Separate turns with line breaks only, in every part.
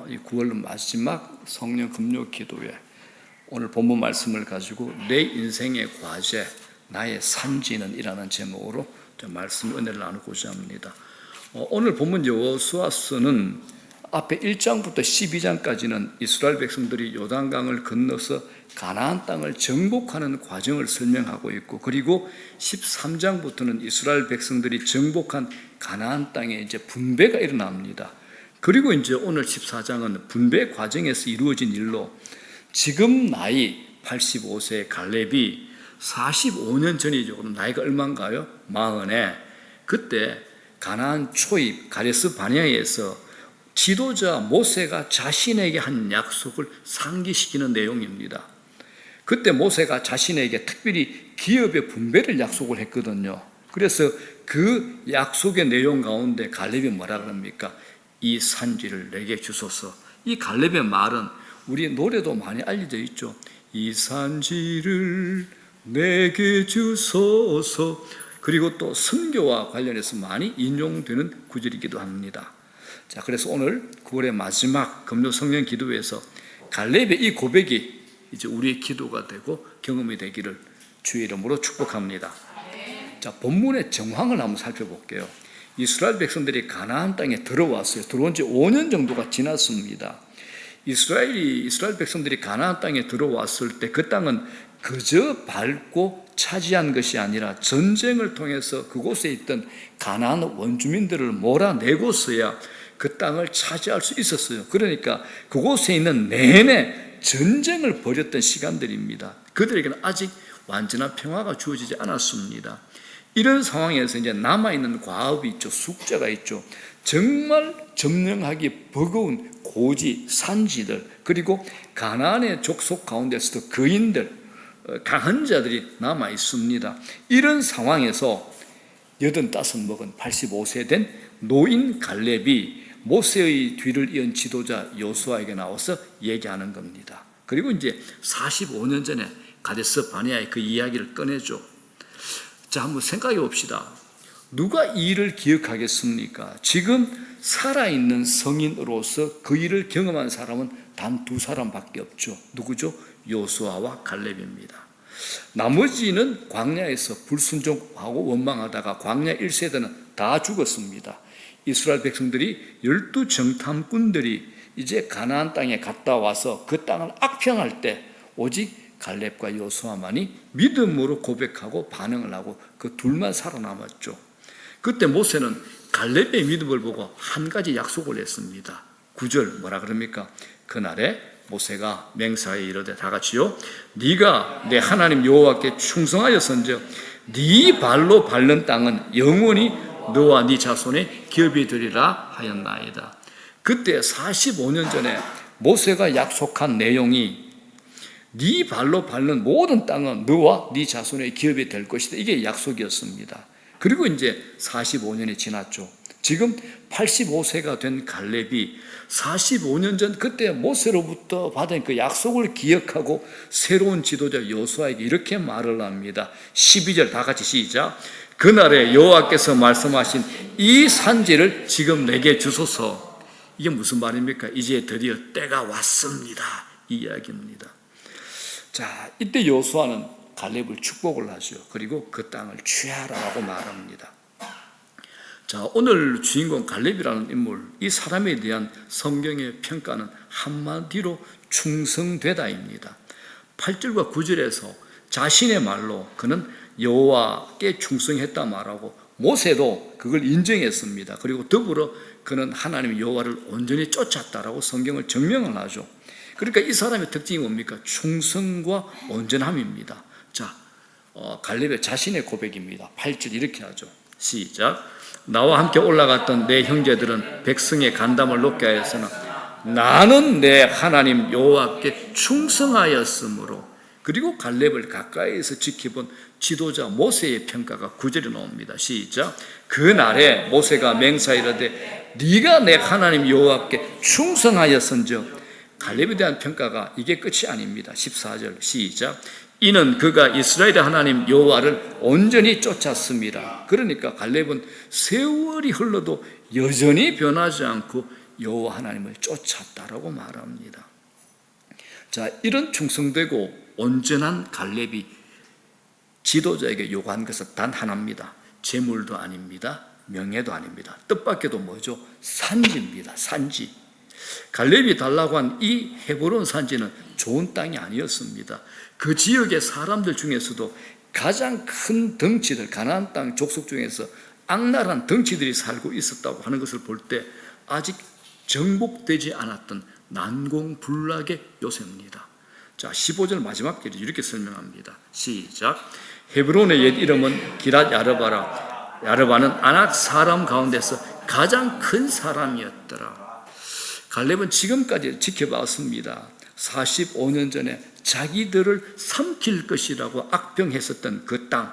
이 9월 마지막 성령 금요 기도회 오늘 본문 말씀을 가지고 내 인생의 과제, 나의 산지는 이라는 제목으로 말씀 은혜를 나누고자 합니다. 오늘 본문 여호수아서는 앞에 1장부터 12장까지는 이스라엘 백성들이 요단강을 건너서 가나안 땅을 정복하는 과정을 설명하고 있고, 그리고 13장부터는 이스라엘 백성들이 정복한 가나안 땅에 이제 분배가 일어납니다. 그리고 이제 오늘 14장은 분배 과정에서 이루어진 일로 지금 나이 85세 갈렙이 45년 전이죠. 그럼 나이가 얼마인가요? 40에 그때 가나안 초입 가데스 바네아에서 지도자 모세가 자신에게 한 약속을 상기시키는 내용입니다. 그때 모세가 자신에게 특별히 기업의 분배를 약속을 했거든요. 그래서 그 약속의 내용 가운데 갈렙이 뭐라 그럽니까? 이 산지를 내게 주소서. 이 갈렙의 말은 우리 노래도 많이 알려져 있죠. 이 산지를 내게 주소서. 그리고 또 선교와 관련해서 많이 인용되는 구절이기도 합니다. 자, 그래서 오늘 9월의 마지막 금요 성령 기도회에서 갈렙의 이 고백이 이제 우리의 기도가 되고 경험이 되기를 주의 이름으로 축복합니다. 자, 본문의 정황을 한번 살펴볼게요. 이스라엘 백성들이 가나안 땅에 들어왔어요. 들어온 지 5년 정도가 지났습니다. 이스라엘 백성들이 가나안 땅에 들어왔을 때 그 땅은 그저 밟고 차지한 것이 아니라 전쟁을 통해서 그곳에 있던 가나안 원주민들을 몰아내고서야 그 땅을 차지할 수 있었어요. 그러니까 그곳에 있는 내내 전쟁을 벌였던 시간들입니다. 그들에게는 아직 완전한 평화가 주어지지 않았습니다. 이런 상황에서 이제 남아있는 과업이 있죠. 숙제가 있죠. 정말 점령하기 버거운 고지, 산지들, 그리고 가나안의 족속 가운데서도 거인들, 강한 자들이 남아있습니다. 이런 상황에서 85 먹은 85세 된 노인 갈렙이 모세의 뒤를 이은 지도자 여호수아에게 나와서 얘기하는 겁니다. 그리고 이제 45년 전에 가데스 바네아의 그 이야기를 꺼내죠. 자, 한번 생각해 봅시다. 누가 이 일을 기억하겠습니까? 지금 살아있는 성인으로서 그 일을 경험한 사람은 단 2사람밖에 없죠. 누구죠? 여호수아와 갈렙입니다. 나머지는 광야에서 불순종하고 원망하다가 광야 1세대는 다 죽었습니다. 이스라엘 백성들이 12정탐꾼들이 이제 가나안 땅에 갔다 와서 그 땅을 악평할 때 오직 갈렙과 여호수아만이 믿음으로 고백하고 반응을 하고 그 둘만 살아남았죠. 그때 모세는 갈렙의 믿음을 보고 한 가지 약속을 했습니다. 9절 뭐라 그럽니까? 그날에 모세가 맹세하여 이르되, 다 같이요, 네가 내 하나님 여호와께 충성하였은즉 네 발로 밟는 땅은 영원히 너와 네 자손의 기업이 되리라 하였나이다. 그때 45년 전에 모세가 약속한 내용이 네 발로 밟는 모든 땅은 너와 네 자손의 기업이 될 것이다. 이게 약속이었습니다. 그리고 이제 45년이 지났죠. 지금 85세가 된 갈렙이 45년 전 그때 모세로부터 받은 그 약속을 기억하고 새로운 지도자 여호수아에게 이렇게 말을 합니다. 12절 다 같이 시작. 그날에 여호와께서 말씀하신 이 산지를 지금 내게 주소서. 이게 무슨 말입니까? 이제 드디어 때가 왔습니다. 이 이야기입니다. 자, 이때 여호수아는 갈렙을 축복을 하죠. 그리고 그 땅을 취하라고 말합니다. 자, 오늘 주인공 갈렙이라는 인물, 이 사람에 대한 성경의 평가는 한마디로 충성되다입니다. 8절과 9절에서 자신의 말로 그는 여호와께 충성했다 말하고 모세도 그걸 인정했습니다. 그리고 더불어 그는 하나님 여호와를 온전히 쫓았다라고 성경을 증명을 하죠. 그러니까 이 사람의 특징이 뭡니까? 충성과 온전함입니다. 자, 갈렙의 자신의 고백입니다. 8절 이렇게 하죠. 시작. 나와 함께 올라갔던 내 형제들은 백성의 간담을 높게 하였으나 나는 내 하나님 여호와께 충성하였으므로. 그리고 갈렙을 가까이에서 지켜본 지도자 모세의 평가가 9절에 나옵니다. 시작. 그날에 모세가 맹세하이르되 네가 내 하나님 여호와께 충성하였은즉. 갈렙에 대한 평가가 이게 끝이 아닙니다. 14절 시작. 이는 그가 이스라엘의 하나님 여호와를 온전히 쫓았습니다. 그러니까 갈렙은 세월이 흘러도 여전히 변하지 않고 여호와 하나님을 쫓았다라고 말합니다. 자, 이런 충성되고 온전한 갈렙이 지도자에게 요구한 것은 단 하나입니다. 재물도 아닙니다. 명예도 아닙니다. 뜻밖에도 뭐죠? 산지입니다. 산지. 갈렙이 달라고 한 이 헤브론 산지는 좋은 땅이 아니었습니다. 그 지역의 사람들 중에서도 가장 큰 덩치들, 가나안 땅 족속 중에서 악랄한 덩치들이 살고 있었다고 하는 것을 볼 때 아직 정복되지 않았던 난공불락의 요새입니다. 자, 15절 마지막 절이 이렇게 설명합니다. 시작. 헤브론의 옛 이름은 기랏 야르바라. 야르바는 아낙 사람 가운데서 가장 큰 사람이었더라. 갈렙은 지금까지 지켜봤습니다. 45년 전에 자기들을 삼킬 것이라고 악평했었던 그 땅,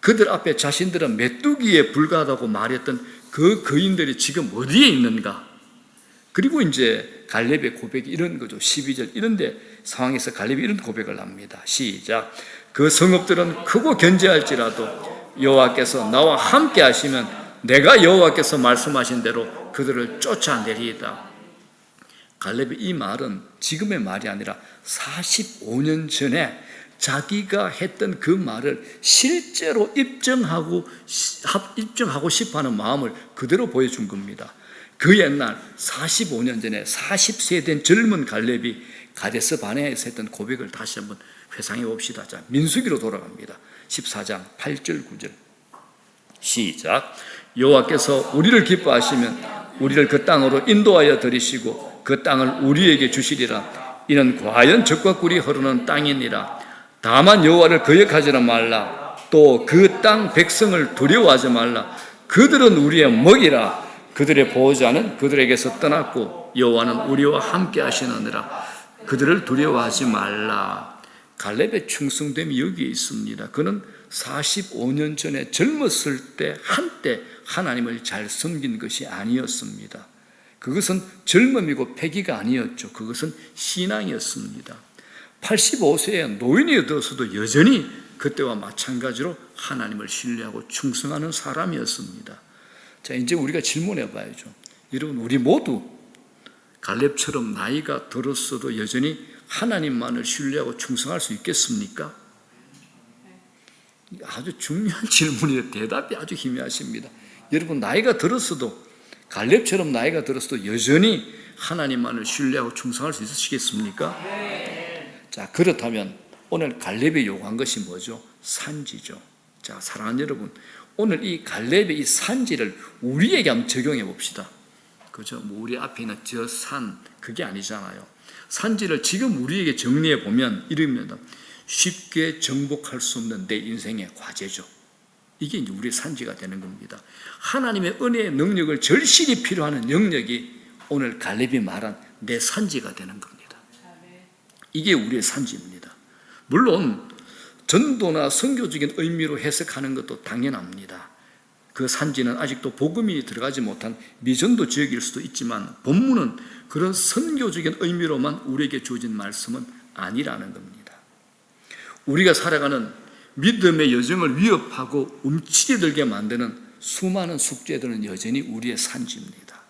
그들 앞에 자신들은 메뚜기에 불과하다고 말했던 그 거인들이 지금 어디에 있는가? 그리고 이제 갈렙의 고백이 이런 거죠. 12절 이런 데 상황에서 갈렙이 이런 고백을 합니다. 시작. 그 성읍들은 크고 견제할지라도 여호와께서 나와 함께 하시면 내가 여호와께서 말씀하신 대로 그들을 쫓아내리이다. 갈렙의 이 말은 지금의 말이 아니라 45년 전에 자기가 했던 그 말을 실제로 입증하고 싶어하는 마음을 그대로 보여준 겁니다. 그 옛날 45년 전에 40세 된 젊은 갈렙이 가데스 바네아에서 했던 고백을 다시 한번 회상해 봅시다. 자, 민수기로 돌아갑니다. 14장 8절 9절 시작. 여호와께서 우리를 기뻐하시면 우리를 그 땅으로 인도하여 들이시고 그 땅을 우리에게 주시리라. 이는 과연 적과 꿀이 흐르는 땅이니라. 다만 여호와를 거역하지는 말라. 또 그 땅 백성을 두려워하지 말라. 그들은 우리의 먹이라. 그들의 보호자는 그들에게서 떠났고 여호와는 우리와 함께 하시느니라. 그들을 두려워하지 말라. 갈렙의 충성됨이 여기에 있습니다. 그는 45년 전에 젊었을 때 한때 하나님을 잘 섬긴 것이 아니었습니다. 그것은 젊음이고 패기가 아니었죠. 그것은 신앙이었습니다. 85세에 노인이 되어서도 여전히 그때와 마찬가지로 하나님을 신뢰하고 충성하는 사람이었습니다. 자, 이제 우리가 질문해 봐야죠. 여러분, 우리 모두 갈렙처럼 나이가 들었어도 여전히 하나님만을 신뢰하고 충성할 수 있겠습니까? 아주 중요한 질문이에요. 대답이 아주 희미하십니다. 여러분, 나이가 들었어도, 갈렙처럼 나이가 들었어도 여전히 하나님만을 신뢰하고 충성할 수 있으시겠습니까? 자, 그렇다면 오늘 갈렙이 요구한 것이 뭐죠? 산지죠. 자, 사랑하는 여러분, 오늘 이 갈렙의 이 산지를 우리에게 한번 적용해 봅시다. 그죠? 뭐 우리 앞에 있는 저 산, 그게 아니잖아요. 산지를 지금 우리에게 정리해 보면 이릅니다. 쉽게 정복할 수 없는 내 인생의 과제죠. 이게 이제 우리의 산지가 되는 겁니다. 하나님의 은혜의 능력을 절실히 필요하는 영역이 오늘 갈렙이 말한 내 산지가 되는 겁니다. 이게 우리의 산지입니다. 물론 전도나 선교적인 의미로 해석하는 것도 당연합니다. 그 산지는 아직도 복음이 들어가지 못한 미전도 지역일 수도 있지만 본문은 그런 선교적인 의미로만 우리에게 주어진 말씀은 아니라는 겁니다. 우리가 살아가는 믿음의 여정을 위협하고 움츠리들게 만드는 수많은 숙제들은 여전히 우리의 산지입니다.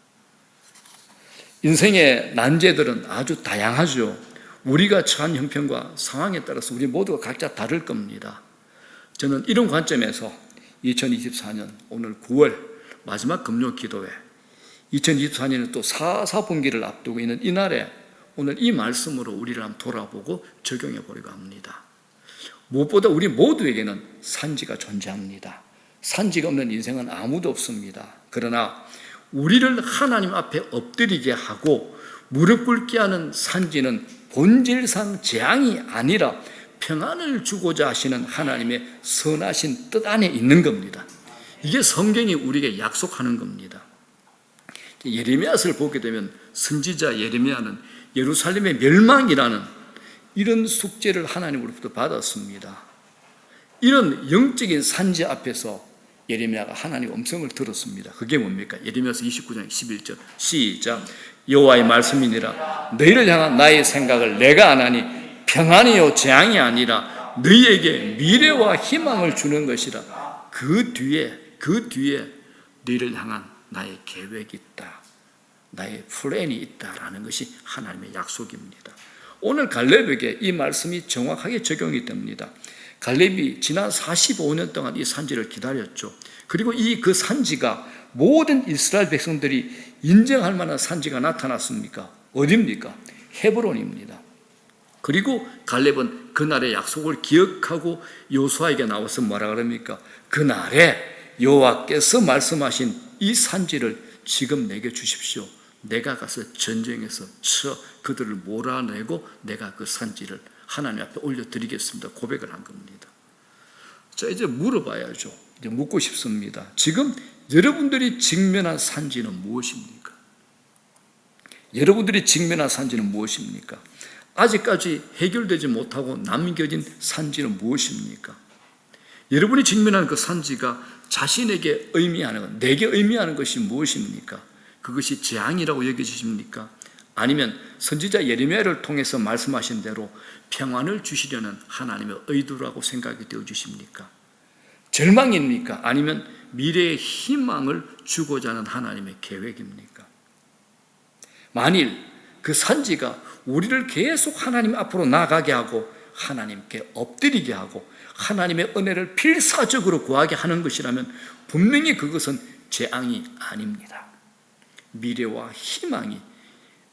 인생의 난제들은 아주 다양하죠. 우리가 처한 형편과 상황에 따라서 우리 모두가 각자 다를 겁니다. 저는 이런 관점에서 2024년 오늘 9월 마지막 금요 기도회, 2024년에 또 사사분기를 앞두고 있는 이날에 오늘 이 말씀으로 우리를 한번 돌아보고 적용해 보려고 합니다. 무엇보다 우리 모두에게는 산지가 존재합니다. 산지가 없는 인생은 아무도 없습니다. 그러나 우리를 하나님 앞에 엎드리게 하고 무릎 꿇게 하는 산지는 본질상 재앙이 아니라 평안을 주고자 하시는 하나님의 선하신 뜻 안에 있는 겁니다. 이게 성경이 우리에게 약속하는 겁니다. 예레미야서를 보게 되면 선지자 예레미야는 예루살렘의 멸망이라는 이런 숙제를 하나님으로부터 받았습니다. 이런 영적인 산지 앞에서 예레미야가 하나님의 음성을 들었습니다. 그게 뭡니까? 예레미야서 29장 11절 시작. 여호와의 말씀이니라. 너희를 향한 나의 생각을 내가 아나니 평안이요 재앙이 아니라 너희에게 미래와 희망을 주는 것이라. 그 뒤에 너희를 향한 나의 계획이 있다. 나의 플랜이 있다라는 것이 하나님의 약속입니다. 오늘 갈렙에게 이 말씀이 정확하게 적용이 됩니다. 갈렙이 지난 45년 동안 이 산지를 기다렸죠. 그리고 그 산지가 모든 이스라엘 백성들이 인정할 만한 산지가 나타났습니까? 어디입니까? 헤브론입니다. 그리고 갈렙은 그날의 약속을 기억하고 여호수아에게 나와서 뭐라 그럽니까? 그날에 여호와께서 말씀하신 이 산지를 지금 내게 주십시오. 내가 가서 전쟁에서 그들을 몰아내고 내가 그 산지를 하나님 앞에 올려드리겠습니다. 고백을 한 겁니다. 자, 이제 물어봐야죠. 이제 묻고 싶습니다. 지금 여러분들이 직면한 산지는 무엇입니까? 여러분들이 직면한 산지는 무엇입니까? 아직까지 해결되지 못하고 남겨진 산지는 무엇입니까? 여러분이 직면한 그 산지가 자신에게 의미하는 것, 내게 의미하는 것이 무엇입니까? 그것이 재앙이라고 여겨지십니까? 아니면 선지자 예레미야를 통해서 말씀하신 대로 평안을 주시려는 하나님의 의도라고 생각이 되어지십니까? 절망입니까? 아니면 미래의 희망을 주고자 하는 하나님의 계획입니까? 만일 그 산지가 우리를 계속 하나님 앞으로 나가게 하고 하나님께 엎드리게 하고 하나님의 은혜를 필사적으로 구하게 하는 것이라면 분명히 그것은 재앙이 아닙니다. 미래와 희망이,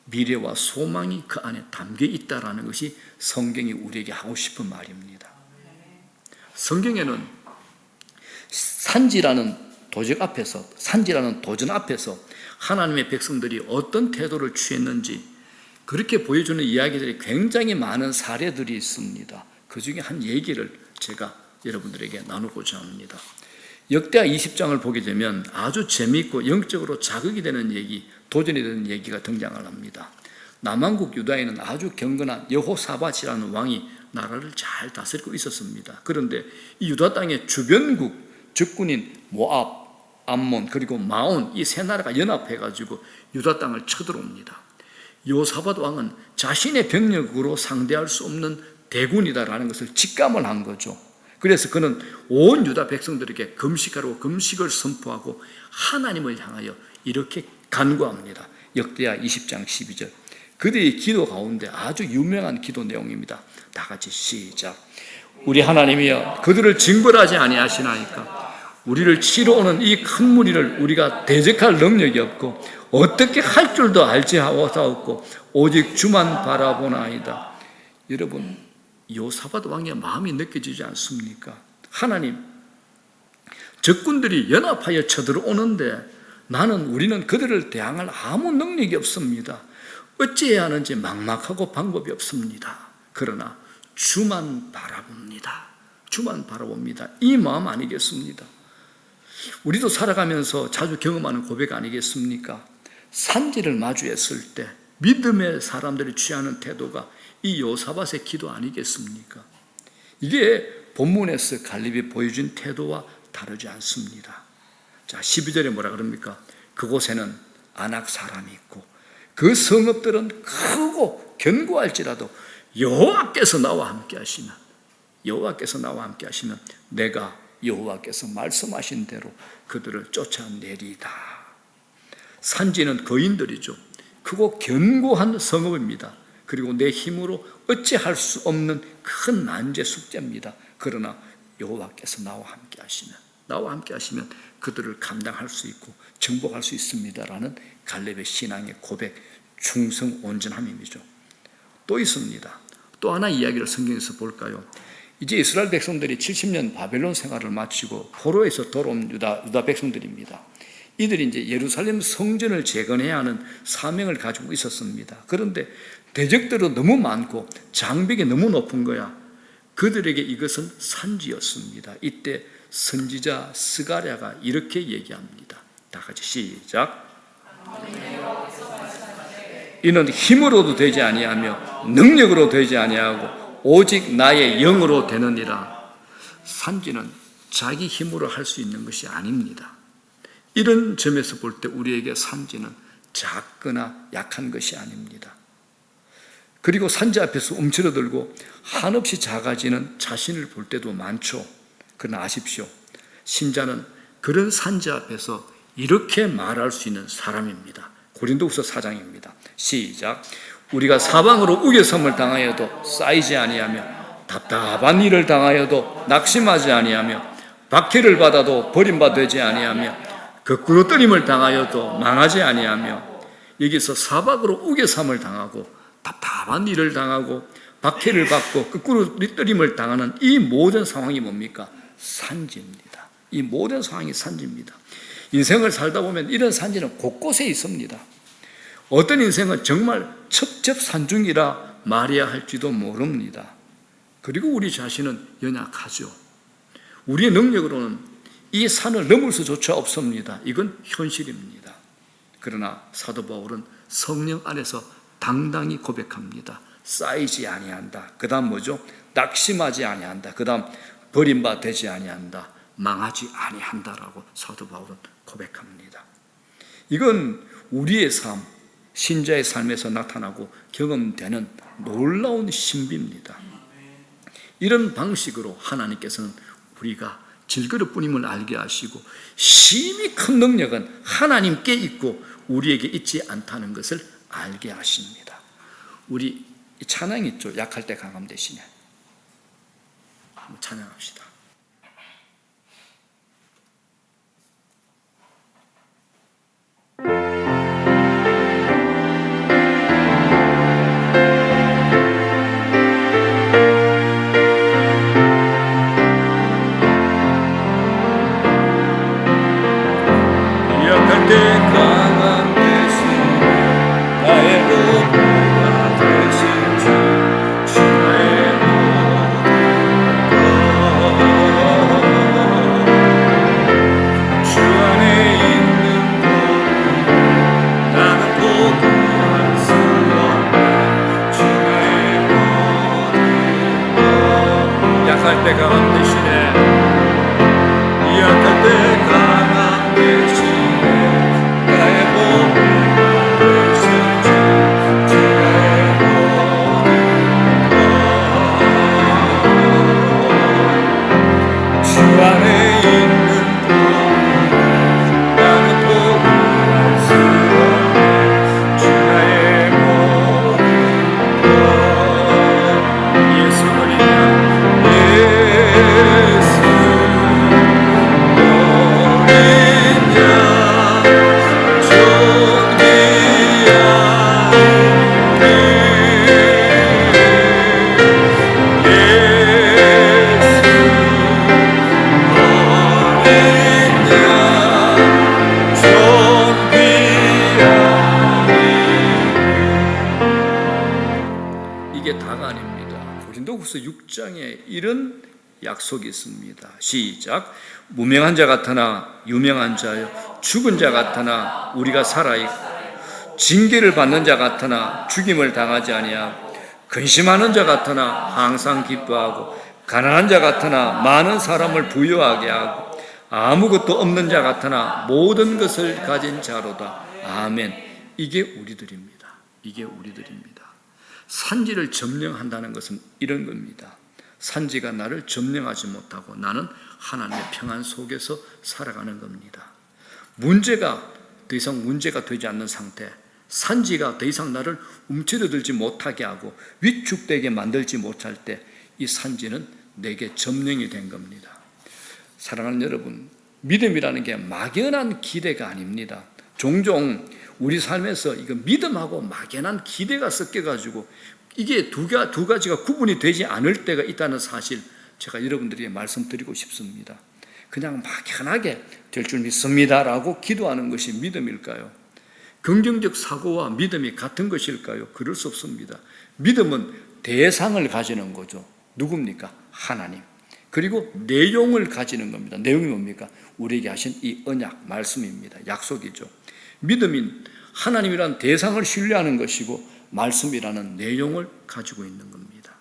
미래와 소망이 그 안에 담겨 있다는 것이 성경이 우리에게 하고 싶은 말입니다. 성경에는 산지라는 도전 앞에서 하나님의 백성들이 어떤 태도를 취했는지 그렇게 보여주는 이야기들이 굉장히 많은 사례들이 있습니다. 그 중에 한 얘기를 제가 여러분들에게 나누고자 합니다. 역대하 20장을 보게 되면 아주 재미있고 영적으로 자극이 되는 얘기, 도전이 되는 얘기가 등장을 합니다. 남왕국 유다에는 아주 경건한 여호사밧이라는 왕이 나라를 잘 다스리고 있었습니다. 그런데 이 유다 땅의 주변국 적군인 모압, 암몬 그리고 마온 이 세 나라가 연합해가지고 유다 땅을 쳐들어옵니다. 여호사밧 왕은 자신의 병력으로 상대할 수 없는 대군이다라는 것을 직감을 한 거죠. 그래서 그는 온 유다 백성들에게 금식하라고 금식을 선포하고 하나님을 향하여 이렇게 간구합니다. 역대하 20장 12절. 그들의 기도 가운데 아주 유명한 기도 내용입니다. 다 같이 시작. 우리 하나님이여 그들을 징벌하지 아니하시나이까. 우리를 치러 오는 이 큰 무리를 우리가 대적할 능력이 없고 어떻게 할 줄도 알지 하옵고 오직 주만 바라보나이다. 여러분, 여호사밧 왕의 마음이 느껴지지 않습니까? 하나님, 적군들이 연합하여 쳐들어오는데 우리는 그들을 대항할 아무 능력이 없습니다. 어찌해야 하는지 막막하고 방법이 없습니다. 그러나 주만 바라봅니다. 주만 바라봅니다. 이 마음 아니겠습니까? 우리도 살아가면서 자주 경험하는 고백 아니겠습니까? 산지를 마주했을 때 믿음의 사람들이 취하는 태도가 이 여호사밧의 기도 아니겠습니까? 이게 본문에서 갈렙이 보여준 태도와 다르지 않습니다. 자, 12절에 뭐라 그럽니까? 그곳에는 아낙 사람이 있고 그 성읍들은 크고 견고할지라도 여호와께서 나와 함께 하시면 내가 여호와께서 말씀하신 대로 그들을 쫓아내리다. 산지는 거인들이죠. 크고 견고한 성읍입니다. 그리고 내 힘으로 어찌할 수 없는 큰 난제 숙제입니다. 그러나 여호와께서 나와 함께 하시면 그들을 감당할 수 있고 정복할 수 있습니다라는 갈렙의 신앙의 고백, 충성 온전함이죠. 또 있습니다. 또 하나 이야기를 성경에서 볼까요? 이제 이스라엘 백성들이 70년 바벨론 생활을 마치고 포로에서 돌아온 유다 백성들입니다. 이들이 이제 예루살렘 성전을 재건해야 하는 사명을 가지고 있었습니다. 그런데 대적들은 너무 많고 장벽이 너무 높은 거야. 그들에게 이것은 산지였습니다. 이때 선지자 스가랴가 이렇게 얘기합니다. 다 같이 시작. 이는 힘으로도 되지 아니하며 능력으로 되지 아니하고 오직 나의 영으로 되느니라. 산지는 자기 힘으로 할 수 있는 것이 아닙니다. 이런 점에서 볼 때 우리에게 산지는 작거나 약한 것이 아닙니다. 그리고 산지 앞에서 움츠러들고 한없이 작아지는 자신을 볼 때도 많죠. 그러나 아십시오. 신자는 그런 산지 앞에서 이렇게 말할 수 있는 사람입니다. 고린도후서 4장입니다. 시작. 우리가 사방으로 우겨섬을 당하여도 쌓이지 아니하며 답답한 일을 당하여도 낙심하지 아니하며 박해를 받아도 버림받지 아니하며 거꾸로 뜨림을 당하여도 망하지 아니하며, 여기서 사방으로 우겨섬을 당하고 답답한 일을 당하고 박해를 받고 거꾸로 뜨림을 당하는 이 모든 상황이 뭡니까? 산지입니다. 이 모든 상황이 산지입니다. 인생을 살다 보면 이런 산지는 곳곳에 있습니다. 어떤 인생은 정말 첩첩산중이라 말해야 할지도 모릅니다. 그리고 우리 자신은 연약하죠. 우리의 능력으로는 이 산을 넘을 수조차 없습니다. 이건 현실입니다. 그러나 사도 바울은 성령 안에서 당당히 고백합니다. 쌓이지 아니한다. 그 다음 뭐죠? 낙심하지 아니한다. 그 다음 버림받지 아니한다. 망하지 아니한다라고 사도 바울은 고백합니다. 이건 우리의 삶, 신자의 삶에서 나타나고 경험되는 놀라운 신비입니다. 이런 방식으로 하나님께서는 우리가 질그릇뿐임을 알게 하시고 심히 큰 능력은 하나님께 있고 우리에게 있지 않다는 것을 알게 하십니다. 우리 찬양 있죠? 약할 때 강함 대신에 한번 찬양합시다. 약할 때 강함 대신에 나의 보배가 되신 주, 주의 모든 것, 주 안에 있는 것 나는 포기할 수 없네. 주 나의 모든 것. 약할 때 강함 대신에, 약할 때 강함 대신에 고린도후서 6장에 이런 약속이 있습니다. 시작. 무명한 자 같으나 유명한 자요, 죽은 자 같으나 우리가 살아있고, 징계를 받는 자 같으나 죽임을 당하지 아니하고, 근심하는 자 같으나 항상 기뻐하고, 가난한 자 같으나 많은 사람을 부유하게 하고, 아무것도 없는 자 같으나 모든 것을 가진 자로다. 아멘. 이게 우리들입니다. 이게 우리들입니다. 산지를 점령한다는 것은 이런 겁니다. 산지가 나를 점령하지 못하고 나는 하나님의 평안 속에서 살아가는 겁니다. 문제가 더 이상 문제가 되지 않는 상태, 산지가 더 이상 나를 움츠러들지 못하게 하고 위축되게 만들지 못할 때 이 산지는 내게 점령이 된 겁니다. 사랑하는 여러분, 믿음이라는 게 막연한 기대가 아닙니다. 종종 우리 삶에서 이거 믿음하고 막연한 기대가 섞여가지고 이게 두 가지가 구분이 되지 않을 때가 있다는 사실, 제가 여러분들에게 말씀드리고 싶습니다. 그냥 막연하게 될 줄 믿습니다라고 기도하는 것이 믿음일까요? 긍정적 사고와 믿음이 같은 것일까요? 그럴 수 없습니다. 믿음은 대상을 가지는 거죠. 누굽니까? 하나님. 그리고 내용을 가지는 겁니다. 내용이 뭡니까? 우리에게 하신 이 언약, 말씀입니다. 약속이죠. 믿음인 하나님이란 대상을 신뢰하는 것이고 말씀이라는 내용을 가지고 있는 겁니다.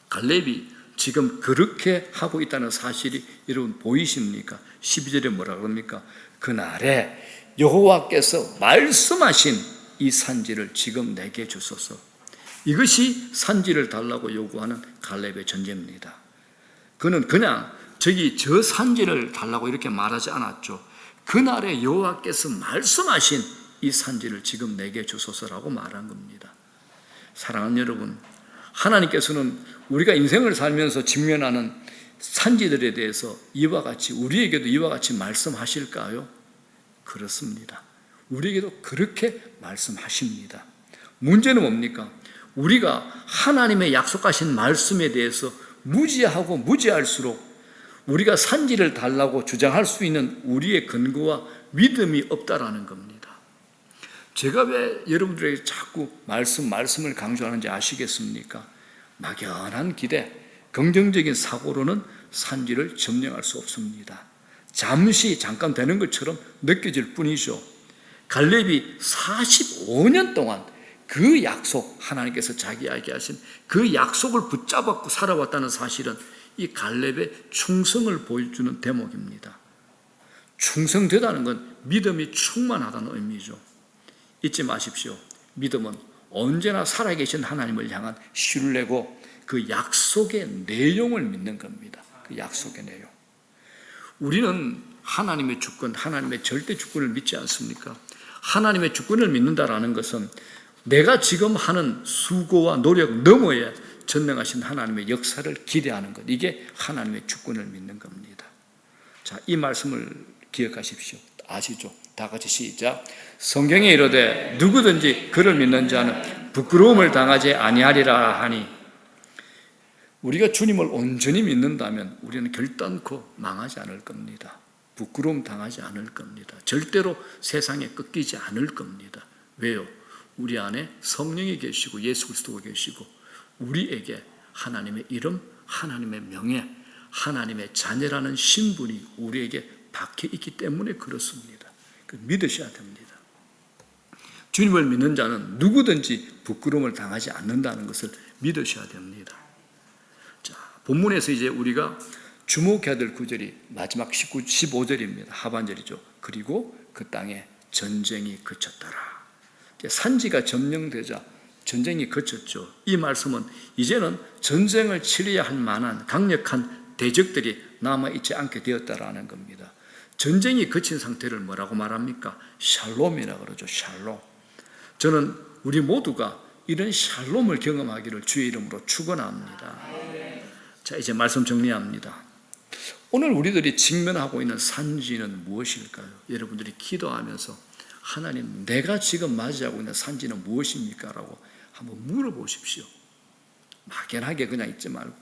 갈렙이 지금 그렇게 하고 있다는 사실이 여러분 보이십니까? 12절에 뭐라 그럽니까? 그날에 여호와께서 말씀하신 이 산지를 지금 내게 주소서. 이것이 산지를 달라고 요구하는 갈렙의 전제입니다. 그는 그냥 저 산지를 달라고 이렇게 말하지 않았죠. 그날에 여호와께서 말씀하신 이 산지를 지금 내게 주소서라고 말한 겁니다. 사랑하는 여러분, 하나님께서는 우리가 인생을 살면서 직면하는 산지들에 대해서 이와 같이, 우리에게도 이와 같이 말씀하실까요? 그렇습니다. 우리에게도 그렇게 말씀하십니다. 문제는 뭡니까? 우리가 하나님의 약속하신 말씀에 대해서 무지하고 무지할수록 우리가 산지를 달라고 주장할 수 있는 우리의 근거와 믿음이 없다라는 겁니다. 제가 왜 여러분들에게 자꾸 말씀을 강조하는지 아시겠습니까? 막연한 기대, 긍정적인 사고로는 산지를 점령할 수 없습니다. 잠깐 되는 것처럼 느껴질 뿐이죠. 갈렙이 45년 동안 그 약속, 하나님께서 자기에게 하신 그 약속을 붙잡고 살아왔다는 사실은 이 갈렙의 충성을 보여주는 대목입니다. 충성되다는 건 믿음이 충만하다는 의미죠. 잊지 마십시오. 믿음은 언제나 살아계신 하나님을 향한 신뢰고 그 약속의 내용을 믿는 겁니다. 그 약속의 내용. 우리는 하나님의 주권, 하나님의 절대 주권을 믿지 않습니까? 하나님의 주권을 믿는다라는 것은 내가 지금 하는 수고와 노력 너머에 전능하신 하나님의 역사를 기대하는 것, 이게 하나님의 주권을 믿는 겁니다. 자, 이 말씀을 기억하십시오. 아시죠? 다 같이 시작. 성경에 이르되 누구든지 그를 믿는 자는 부끄러움을 당하지 아니하리라 하니, 우리가 주님을 온전히 믿는다면 우리는 결단코 망하지 않을 겁니다. 부끄러움 당하지 않을 겁니다. 절대로 세상에 꺾이지 않을 겁니다. 왜요? 우리 안에 성령이 계시고 예수 그리스도가 계시고 우리에게 하나님의 이름, 하나님의 명예, 하나님의 자녀라는 신분이 우리에게 박혀 있기 때문에 그렇습니다. 믿으셔야 됩니다. 주님을 믿는 자는 누구든지 부끄러움을 당하지 않는다는 것을 믿으셔야 됩니다. 자, 본문에서 이제 우리가 주목해야 될 구절이 마지막 15절입니다. 하반절이죠. 그리고 그 땅에 전쟁이 그쳤더라. 산지가 점령되자 전쟁이 그쳤죠. 이 말씀은 이제는 전쟁을 치러야 할 만한 강력한 대적들이 남아있지 않게 되었다라는 겁니다. 전쟁이 그친 상태를 뭐라고 말합니까? 샬롬이라고 그러죠. 샬롬. 저는 우리 모두가 이런 샬롬을 경험하기를 주의 이름으로 축원합니다. 자, 이제 말씀 정리합니다. 오늘 우리들이 직면하고 있는 산지는 무엇일까요? 여러분들이 기도하면서 하나님, 내가 지금 맞이하고 있는 산지는 무엇입니까? 라고 한번 물어보십시오. 막연하게 그냥 있지 말고,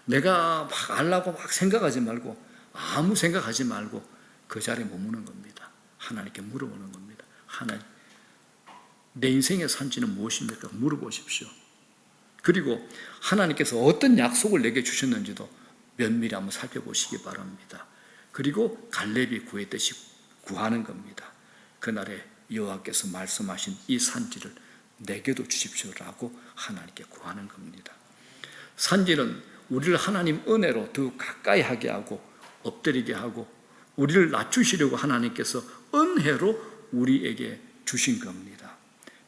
내가 막 알라고 막 생각하지 말고, 아무 생각하지 말고 그 자리에 머무는 겁니다. 하나님께 물어보는 겁니다. 하나님, 내 인생의 산지는 무엇입니까? 물어보십시오. 그리고 하나님께서 어떤 약속을 내게 주셨는지도 면밀히 한번 살펴보시기 바랍니다. 그리고 갈렙이 구했듯이 구하는 겁니다. 그날에 여호와께서 말씀하신 이 산지를 내게도 주십시오라고 하나님께 구하는 겁니다. 산지는 우리를 하나님 은혜로 더 가까이 하게 하고 엎드리게 하고 우리를 낮추시려고 하나님께서 은혜로 우리에게 주신 겁니다.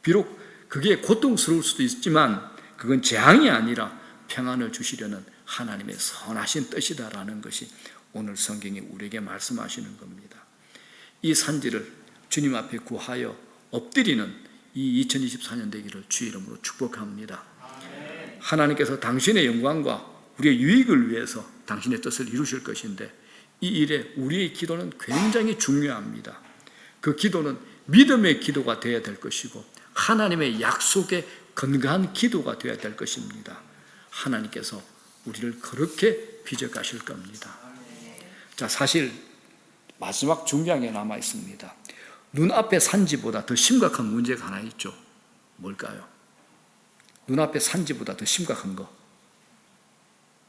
비록 그게 고통스러울 수도 있지만 그건 재앙이 아니라 평안을 주시려는 하나님의 선하신 뜻이다라는 것이 오늘 성경이 우리에게 말씀하시는 겁니다. 이 산지를 주님 앞에 구하여 엎드리는 이 2024년 되기를 주의 이름으로 축복합니다. 하나님께서 당신의 영광과 우리의 유익을 위해서 당신의 뜻을 이루실 것인데 이 일에 우리의 기도는 굉장히 중요합니다. 그 기도는 믿음의 기도가 되어야 될 것이고 하나님의 약속에 근거한 기도가 되어야 될 것입니다. 하나님께서 우리를 그렇게 빚어가실 겁니다. 자, 사실 마지막 중요한 게 남아 있습니다. 눈앞의 산지보다 더 심각한 문제가 하나 있죠. 뭘까요? 눈앞의 산지보다 더 심각한 거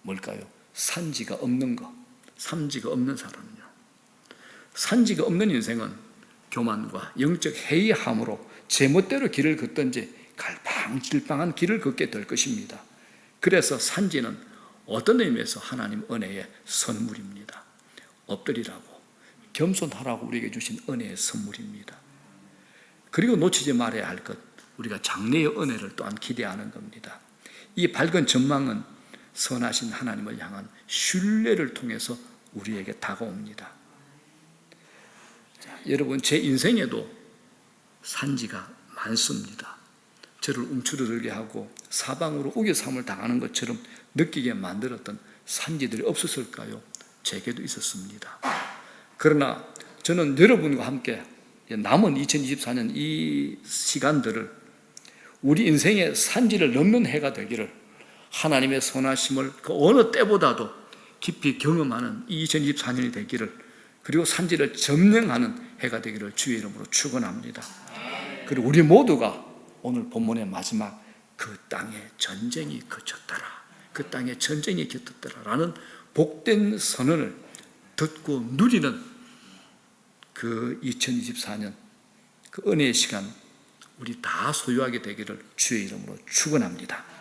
뭘까요? 산지가 없는 거, 산지가 없는 사람이요. 산지가 없는 인생은 교만과 영적 해이함으로 제멋대로 길을 걷든지 갈팡질팡한 길을 걷게 될 것입니다. 그래서 산지는 어떤 의미에서 하나님 은혜의 선물입니다. 엎드리라고, 겸손하라고 우리에게 주신 은혜의 선물입니다. 그리고 놓치지 말아야 할 것, 우리가 장래의 은혜를 또한 기대하는 겁니다. 이 밝은 전망은 선하신 하나님을 향한 신뢰를 통해서 우리에게 다가옵니다. 여러분, 제 인생에도 산지가 많습니다. 저를 움츠러들게 하고 사방으로 우겨삼을 당하는 것처럼 느끼게 만들었던 산지들이 없었을까요? 제게도 있었습니다. 그러나 저는 여러분과 함께 남은 2024년 이 시간들을 우리 인생의 산지를 넘는 해가 되기를, 하나님의 선하심을 그 어느 때보다도 깊이 경험하는 2024년이 되기를, 그리고 산지를 점령하는 해가 되기를 주의 이름으로 축원합니다. 그리고 우리 모두가 오늘 본문의 마지막 그 땅에 전쟁이 그쳤더라, 그 땅에 전쟁이 깃들었더라 라는 복된 선언을 듣고 누리는 그 2024년 그 은혜의 시간 우리 다 소유하게 되기를 주의 이름으로 축원합니다.